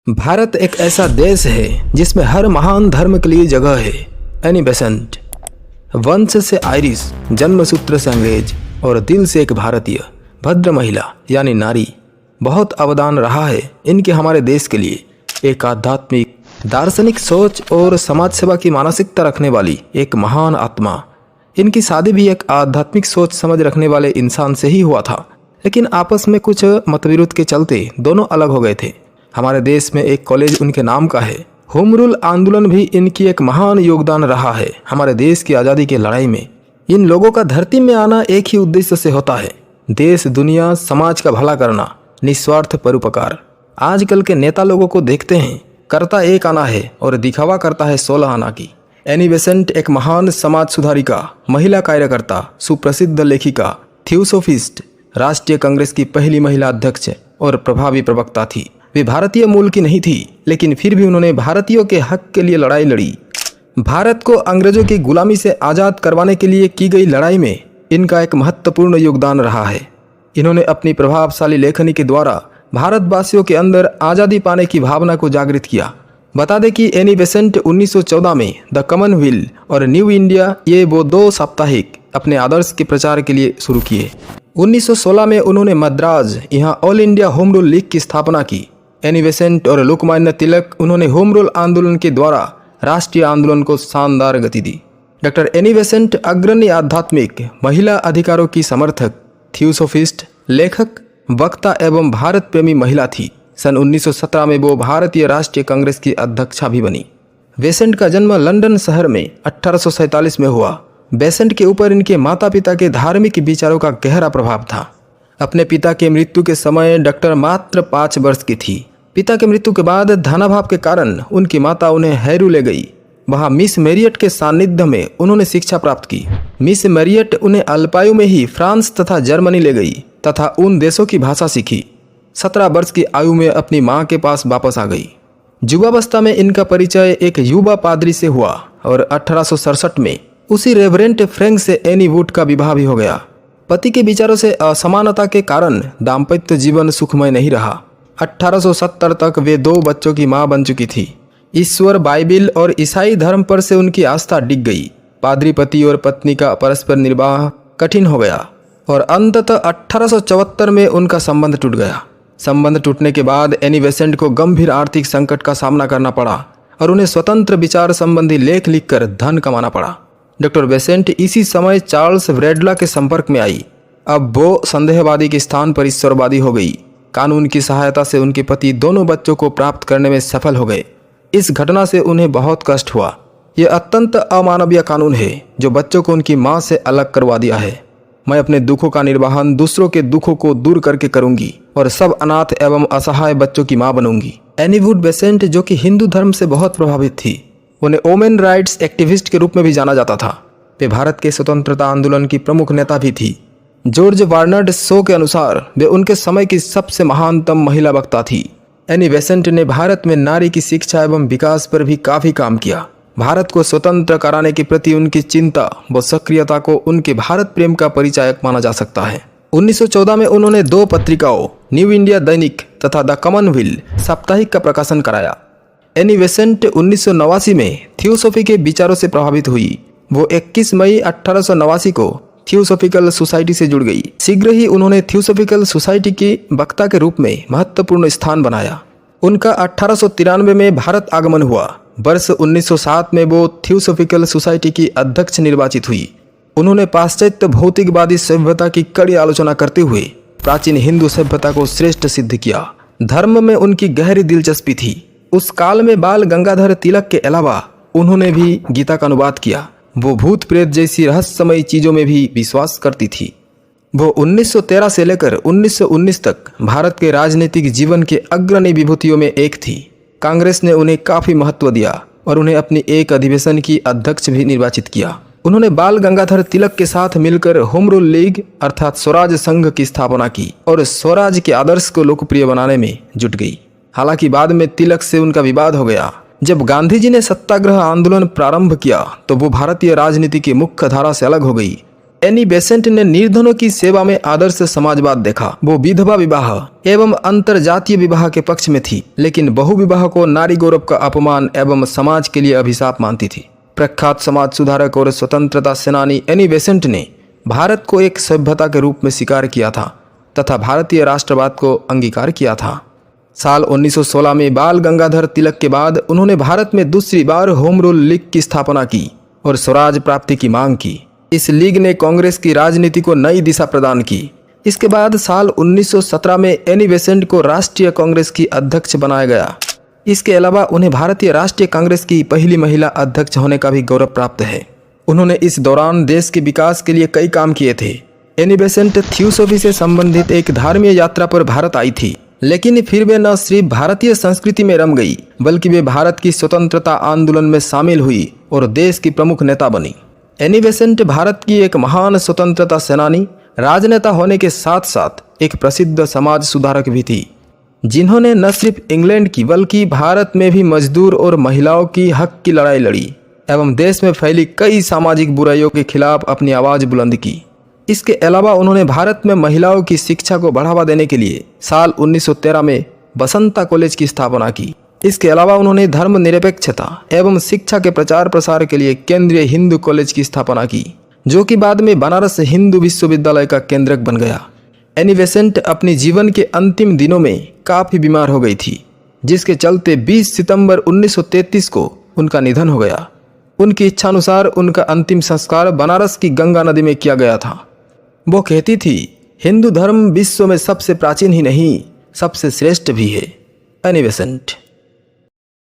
भारत एक ऐसा देश है जिसमें हर महान धर्म के लिए जगह है। एनी बेसेंट वंश से आयरिश, जन्मसूत्र से अंग्रेज और दिल से एक भारतीय भद्र महिला यानी नारी। बहुत अवदान रहा है इनके हमारे देश के लिए। एक आध्यात्मिक दार्शनिक सोच और समाज सेवा की मानसिकता रखने वाली एक महान आत्मा। इनकी शादी भी एक आध्यात्मिक सोच समझ रखने वाले इंसान से ही हुआ था, लेकिन आपस में कुछ मतविरोध के चलते दोनों अलग हो गए थे। हमारे देश में एक कॉलेज उनके नाम का है। होम रूल आंदोलन भी इनकी एक महान योगदान रहा है हमारे देश की आज़ादी की लड़ाई में। इन लोगों का धरती में आना एक ही उद्देश्य से होता है, देश दुनिया समाज का भला करना, निस्वार्थ परोपकार। आजकल के नेता लोगों को देखते हैं, करता एक आना है और दिखावा करता है 16 आना की। एनी बेसेंट एक महान समाज सुधारिका, महिला कार्यकर्ता, सुप्रसिद्ध लेखिका, थियोसोफिस्ट, राष्ट्रीय कांग्रेस की पहली महिला अध्यक्ष और प्रभावी प्रवक्ता थी। वे भारतीय मूल की नहीं थी, लेकिन फिर भी उन्होंने भारतीयों के हक के लिए लड़ाई लड़ी। भारत को अंग्रेजों की गुलामी से आज़ाद करवाने के लिए की गई लड़ाई में इनका एक महत्वपूर्ण योगदान रहा है। इन्होंने अपनी प्रभावशाली लेखनी के द्वारा भारतवासियों के अंदर आज़ादी पाने की भावना को जागृत किया। बता दें कि एनी बेसेंट 1914 में द कॉमनवेल्थ और न्यू इंडिया ये वो 2 साप्ताहिक अपने आदर्श के प्रचार के लिए शुरू किए। 1916 में उन्होंने मद्रास यहाँ all India home rule league की स्थापना की। एनी बेसेंट और लोकमान्य तिलक उन्होंने होम रूल आंदोलन के द्वारा राष्ट्रीय आंदोलन को शानदार गति दी। डॉक्टर एनी बेसेंट अग्रणी आध्यात्मिक महिला अधिकारों की समर्थक, थियोसोफिस्ट, लेखक, वक्ता एवं भारत प्रेमी महिला थी। सन 1917 में वो भारतीय राष्ट्रीय कांग्रेस की अध्यक्षा भी बनी। बेसेंट का जन्म लंदन शहर में 1847 में हुआ। बेसेंट के ऊपर इनके माता पिता के धार्मिक विचारों का गहरा प्रभाव था। अपने पिता के मृत्यु के समय डॉक्टर मात्र 5 वर्ष की थी। पिता के मृत्यु के बाद धनाभाव के कारण उनकी माता उन्हें हैरू ले गई। वहां मिस मैरियट के सानिध्य में उन्होंने शिक्षा प्राप्त की। मिस मैरियट उन्हें अल्पायु में ही फ्रांस तथा जर्मनी ले गई तथा उन देशों की भाषा सीखी। 17 वर्ष की आयु में अपनी मां के पास वापस आ गई। युवावस्था में इनका परिचय एक युवा पादरी से हुआ और 1867 में उसी रेवरेंट फ्रैंक से एनी वुड का विवाह भी हो गया। पति के विचारों से असमानता के कारण दाम्पत्य जीवन सुखमय नहीं रहा। 1870 तक वे 2 बच्चों की मां बन चुकी थी। ईश्वर, बाइबिल और ईसाई धर्म पर से उनकी आस्था डिग गई। पादरी पति और पत्नी का परस्पर निर्वाह कठिन हो गया और अंततः 1874 में उनका संबंध टूट गया। संबंध टूटने के बाद एनी बेसेंट को गंभीर आर्थिक संकट का सामना करना पड़ा और उन्हें स्वतंत्र विचार संबंधी लेख लिखकर धन कमाना पड़ा। डॉक्टर बेसेंट इसी समय चार्ल्स ब्रैडला के संपर्क में आई। अब वो संदेहवादी के स्थान पर ईश्वरवादी हो गई। कानून की सहायता से उनके पति दोनों बच्चों को प्राप्त करने में सफल हो गए। इस घटना से उन्हें बहुत कष्ट हुआ। यह अत्यंत अमानवीय कानून है जो बच्चों को उनकी मां से अलग करवा दिया है। मैं अपने दुखों का निर्वहन दूसरों के दुखों को दूर करके करूंगी और सब अनाथ एवं असहाय बच्चों की मां बनूंगी। एनी वुड बेसेंट, जो कि हिंदू धर्म से बहुत प्रभावित थी, उन्हें वोमेन राइट्स एक्टिविस्ट के रूप में भी जाना जाता था। वे भारत के स्वतंत्रता आंदोलन की प्रमुख नेता भी थी। जॉर्ज बर्नार्ड शो के अनुसार वे उनके समय की सबसे महानतम महिला वक्ता थी। एनी बेसेंट ने भारत में नारी की शिक्षा एवं विकास पर भी काफी काम किया। भारत को स्वतंत्र कराने के प्रति उनकी चिंता व सक्रियता को उनके भारत प्रेम का परिचायक माना जा सकता है। 1914 में उन्होंने 2 पत्रिकाओं, न्यू इंडिया दैनिक तथा द कॉमनवेल्थ साप्ताहिक का प्रकाशन कराया। एनी बेसेंट 1989 में थियोसॉफी के विचारों से प्रभावित हुई। वो 21 मई 1889 को थियोसॉफिकल सोसाइटी से जुड़ गई। शीघ्र ही उन्होंने थियोसॉफिकल सोसाइटी की वक्ता के रूप में महत्वपूर्ण स्थान बनाया। उनका 1893 में भारत आगमन हुआ। वर्ष 1907 में वो थियोसॉफिकल सोसाइटी की अध्यक्ष निर्वाचित हुई। उन्होंने पाश्चात्य भौतिकवादी सभ्यता की कड़ी आलोचना करते हुए प्राचीन हिंदू सभ्यता को श्रेष्ठ सिद्ध किया। धर्म में उनकी गहरी दिलचस्पी थी। उस काल में बाल गंगाधर तिलक के अलावा उन्होंने भी गीता का अनुवाद किया। वो भूत प्रेत जैसी रहस्यमयी चीजों में भी विश्वास करती थी। वो 1913 से लेकर 1919 तक भारत के राजनीतिक जीवन के अग्रणी विभूतियों में एक थी। कांग्रेस ने उन्हें काफी महत्व दिया और उन्हें अपनी एक अधिवेशन की अध्यक्ष भी निर्वाचित किया। उन्होंने बाल गंगाधर तिलक के साथ मिलकर होम रूल लीग अर्थात स्वराज संघ की स्थापना की और स्वराज के आदर्श को लोकप्रिय बनाने में जुट गई। हालांकि बाद में तिलक से उनका विवाद हो गया। जब गांधी जी ने सत्याग्रह आंदोलन प्रारंभ किया तो वो भारतीय राजनीति की मुख्य धारा से अलग हो गई। एनी बेसेंट ने निर्धनों की सेवा में आदर्श समाजवाद देखा। वो विधवा विवाह एवं अंतरजातीय विवाह के पक्ष में थी, लेकिन बहु विवाह को नारी गौरव का अपमान एवं समाज के लिए अभिशाप मानती थी। प्रख्यात समाज सुधारक और स्वतंत्रता सेनानी एनी बेसेंट ने भारत को एक सभ्यता के रूप में स्वीकार किया था तथा भारतीय राष्ट्रवाद को अंगीकार किया था। साल 1916 में बाल गंगाधर तिलक के बाद उन्होंने भारत में दूसरी बार होम रूल लीग की स्थापना की और स्वराज प्राप्ति की मांग की। इस लीग ने कांग्रेस की राजनीति को नई दिशा प्रदान की। इसके बाद साल 1917 में एनी बेसेंट को राष्ट्रीय कांग्रेस की अध्यक्ष बनाया गया। इसके अलावा उन्हें भारतीय राष्ट्रीय कांग्रेस की पहली महिला अध्यक्ष होने का भी गौरव प्राप्त है। उन्होंने इस दौरान देश के विकास के लिए कई काम किए थे। एनी बेसेंट थियोसॉफी से संबंधित एक धार्मिक यात्रा पर भारत आई थी, लेकिन फिर वे न सिर्फ भारतीय संस्कृति में रम गई, बल्कि वे भारत की स्वतंत्रता आंदोलन में शामिल हुई और देश की प्रमुख नेता बनी। एनी बेसेंट भारत की एक महान स्वतंत्रता सेनानी, राजनेता होने के साथ साथ एक प्रसिद्ध समाज सुधारक भी थी, जिन्होंने न सिर्फ इंग्लैंड की बल्कि भारत में भी मजदूर और महिलाओं की हक की लड़ाई लड़ी एवं देश में फैली कई सामाजिक बुराइयों के खिलाफ अपनी आवाज़ बुलंद की। इसके अलावा उन्होंने भारत में महिलाओं की शिक्षा को बढ़ावा देने के लिए साल 1913 में बसंता कॉलेज की स्थापना की। इसके अलावा उन्होंने धर्मनिरपेक्षता एवं शिक्षा के प्रचार प्रसार के लिए केंद्रीय हिंदू कॉलेज की स्थापना की, जो कि बाद में बनारस हिंदू विश्वविद्यालय का केंद्रक बन गया। एनी बेसेंट अपने जीवन के अंतिम दिनों में काफ़ी बीमार हो गई थी, जिसके चलते 20 सितंबर 1933 को उनका निधन हो गया। उनकी इच्छानुसार उनका अंतिम संस्कार बनारस की गंगा नदी में किया गया था। वो कहती थी, हिंदू धर्म विश्व में सबसे प्राचीन ही नहीं, सबसे श्रेष्ठ भी है। Annie Besant.